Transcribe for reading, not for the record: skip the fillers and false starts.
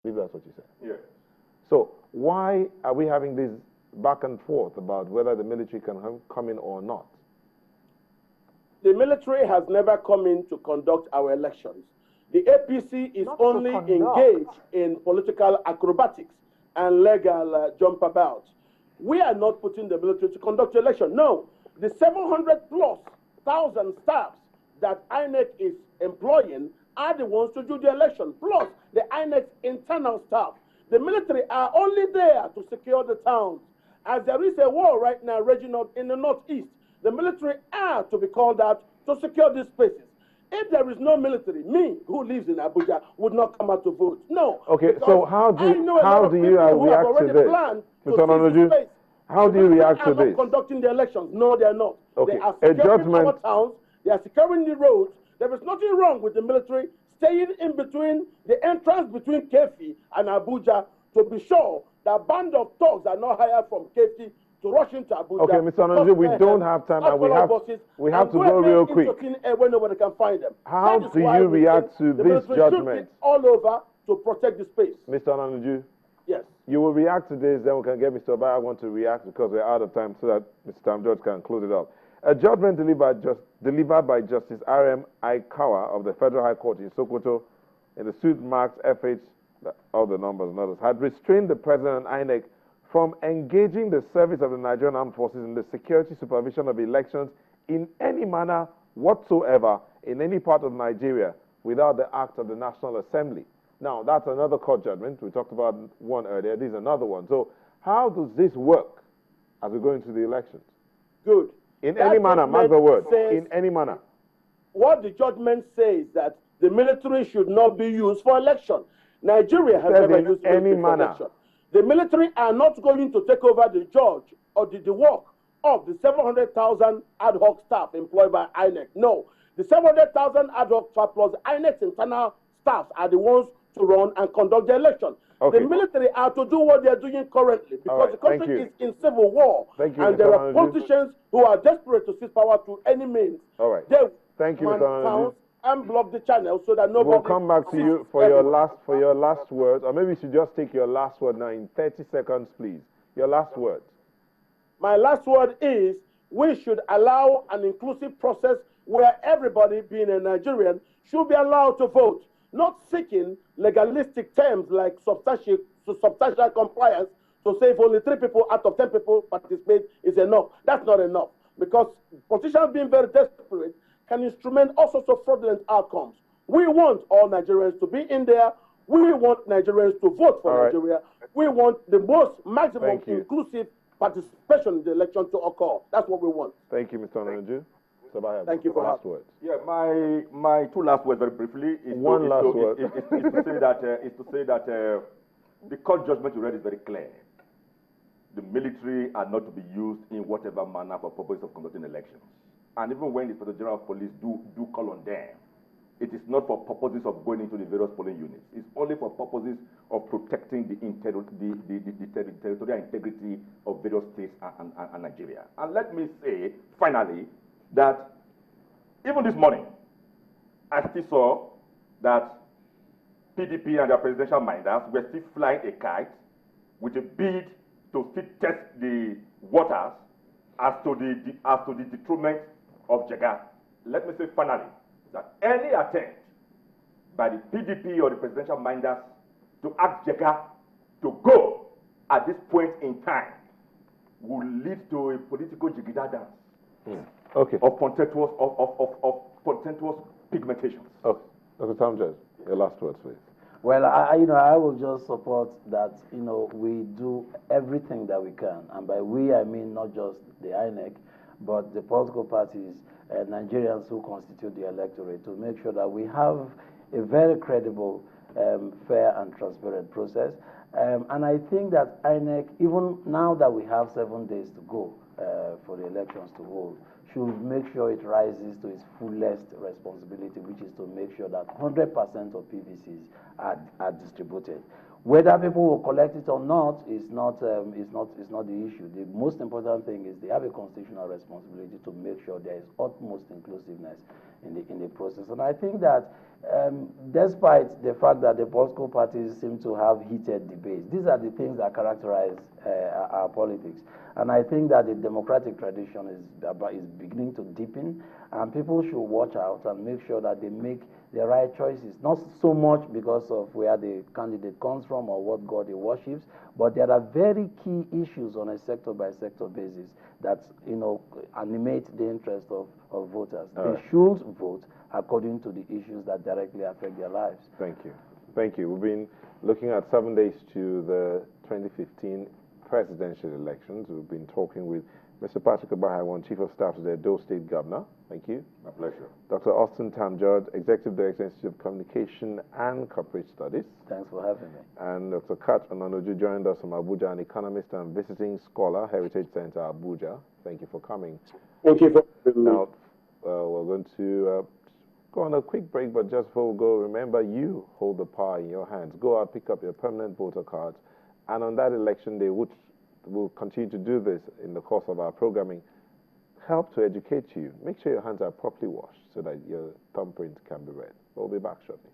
If that's what you said. Yes. So why are we having this back and forth about whether the military can come in or not? The military has never come in to conduct our elections. The APC is only engaged in political acrobatics and legal jump-about. We are not putting the military to conduct the election. No, the 700,000+ staffs that INEC is employing are the ones to do the election, plus the INEC internal staff. The military are only there to secure the towns. As there is a war right now raging out in the northeast, the military are to be called out to secure these spaces. If there is no military, me, who lives in Abuja, would not come out to vote. No. Okay, so how do you react to this? Mr. Ononuju, how do you react to this? They are not conducting the elections. No, they are not. Okay. They are securing our towns. They are securing the roads. There is nothing wrong with the military staying in between the entrance between Kefi and Abuja to be sure that band of thugs are not hired from Kefi to rush into Abuja. Okay, Mr. Ononuju, we don't have time and we have to go real quick. Where nobody can find them. How do you react to this judgment? All over to protect the space. Mr. Ononuju? Yes. You will react to this, then we can get Mr. Obahiagbon to react because we're out of time so that Mr. Tam George can close it up. A judgment delivered by Justice R.M. Aikawa of the Federal High Court in Sokoto in the suit marked FH, all the numbers and others, had restrained the President and INEC from engaging the service of the Nigerian Armed Forces in the security supervision of elections in any manner whatsoever in any part of Nigeria without the act of the National Assembly. Now, that's another court judgment. We talked about one earlier. This is another one. So how does this work as we go into the elections? Good. In any manner, mark the word, in any manner. What the judgment says that the military should not be used for election. Nigeria has never used military for election. The military are not going to take over the judge or the work of the 700,000 ad hoc staff employed by INEC. No. The 700,000 ad hoc staff plus INEC's internal staff are the ones to run and conduct the election. Okay. The military are to do what they are doing currently because the country is in civil war. And there are politicians who are desperate to seize power through any means. All right. They thank you, Mr. Ononuju. And block the channel so that nobody... We'll come back to you for your last words, or maybe you should just take your last word now in 30 seconds, please. Your last word. My last word is we should allow an inclusive process where everybody, being a Nigerian, should be allowed to vote, not seeking legalistic terms like substantial compliance to say if only 3 people out of 10 people participate is enough. That's not enough because politicians being very desperate can instrument all sorts of fraudulent outcomes. We want all Nigerians to be in there. We want Nigerians to vote for Nigeria. We want the maximum inclusive participation in the election to occur. That's what we want. Thank you, Mr. Ononuju. Thank you for last words. Yeah, my 2 last words very briefly is to say that the court judgment you read is very clear. The military are not to be used in whatever manner for purpose of conducting elections. And even when the Inspector General of Police do call on them, it is not for purposes of going into the various polling units. It's only for purposes of protecting the territorial integrity of various states and Nigeria. And let me say, finally, that even this morning, I still saw that PDP and their presidential minders were still flying a kite with a bid to still test the waters as to the dethronement of Jega. Let me say finally that any attempt by the PDP or the presidential minders to ask Jega to go at this point in time will lead to a political jigida dance of contemptuous pigmentations. Okay. Dr. Tam George, your last words, please. Well, I will just support that, we do everything that we can. And by we, I mean not just the INEC, but the political parties, Nigerians who constitute the electorate, to make sure that we have a very credible, fair and transparent process. And I think that INEC, even now that we have 7 days to go for the elections to hold, should make sure it rises to its fullest responsibility, which is to make sure that 100% of PVCs are distributed. Whether people will collect it or not is not the issue. The most important thing is they have a constitutional responsibility to make sure there is utmost inclusiveness in the process. And I think that despite the fact that the political parties seem to have heated debates, these are the things that characterize our politics. And I think that the democratic tradition is beginning to deepen, and people should watch out and make sure that they make the right choices, not so much because of where the candidate comes from or what God he worships, but there are very key issues on a sector-by-sector basis that, animate the interest of voters. They should vote according to the issues that directly affect their lives. Thank you. Thank you. We've been looking at 7 days to the 2015 presidential elections. We've been talking with Mr. Patrick Obahiagbon, Chief of Staff to the Edo State Governor. Thank you. My pleasure. Dr. Austin Tam-George, Executive Director, Institute of Communication and Corporate Studies. Thanks for having me. And Dr. Kat Ononoju joined us from Abuja, an economist and visiting scholar, Heritage Center, Abuja. Thank you for coming. Thank you for having me. Now, we're going to go on a quick break, but just before we go, remember you hold the power in your hands. Go out, pick up your permanent voter cards, and on that election day, which we'll continue to do this in the course of our programming, help to educate you. Make sure your hands are properly washed so that your thumbprint can be read. We'll be back shortly.